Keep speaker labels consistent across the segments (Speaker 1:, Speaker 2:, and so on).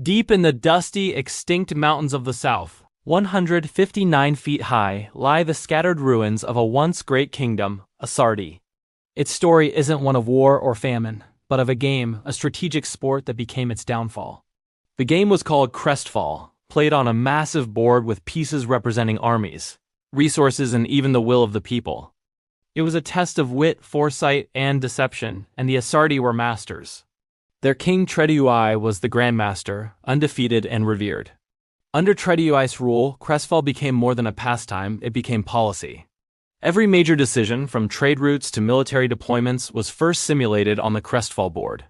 Speaker 1: Deep in the dusty, extinct mountains of the south, 159 feet high, lie the scattered ruins of a once great kingdom, Asardi. Its story isn't one of war or famine, but of a game, a strategic sport that became its downfall. The game was called Crestfall, played on a massive board with pieces representing armies, resources, and even the will of the people. It was a test of wit, foresight, and deception, and the Asardi were masters. Their king Trediuai was the grandmaster, undefeated and revered. Under Trediuai's rule, Crestfall became more than a pastime, it became policy. Every major decision, from trade routes to military deployments, was first simulated on the Crestfall board.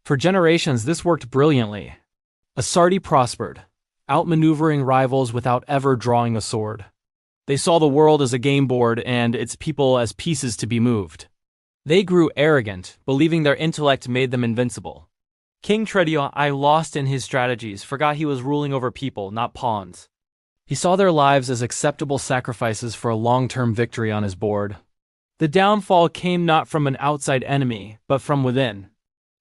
Speaker 1: For generations, this worked brilliantly. Asardi prospered, outmaneuvering rivals without ever drawing a sword. They saw the world as a game board and its people as pieces to be moved. They grew arrogant, believing their intellect made them invincible. King Trediuai lost in his strategies, forgot he was ruling over people, not pawns. He saw their lives as acceptable sacrifices for a long-term victory on his board. The downfall came not from an outside enemy, but from within.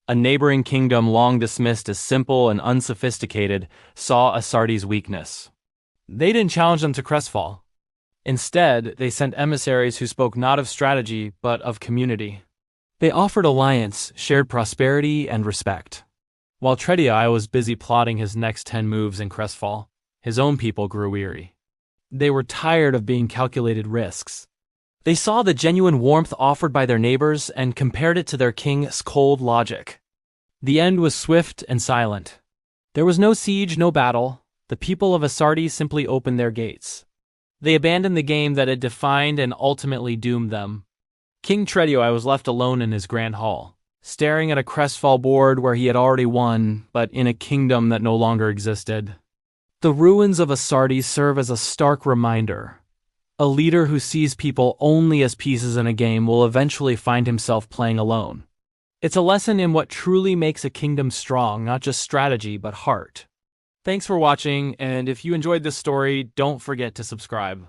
Speaker 1: A neighboring kingdom long dismissed as simple and unsophisticated saw Asardi's weakness. They didn't challenge them to Crestfall. Instead, they sent emissaries who spoke not of strategy, but of community. They offered alliance, shared prosperity, and respect. While Trediuai was busy plotting his next 10 moves in Crestfall, his own people grew weary. They were tired of being calculated risks. They saw the genuine warmth offered by their neighbors and compared it to their king's cold logic. The end was swift and silent. There was no siege, no battle. The people of Asardi simply opened their gates. They abandoned the game that had defined and ultimately doomed them. King Trediuai was left alone in his grand hall, staring at a Crestfall board where he had already won, but in a kingdom that no longer existed. The ruins of Asardi serve as a stark reminder. A leader who sees people only as pieces in a game will eventually find himself playing alone. It's a lesson in what truly makes a kingdom strong, not just strategy, but heart. Thanks for watching, and if you enjoyed this story, don't forget to subscribe.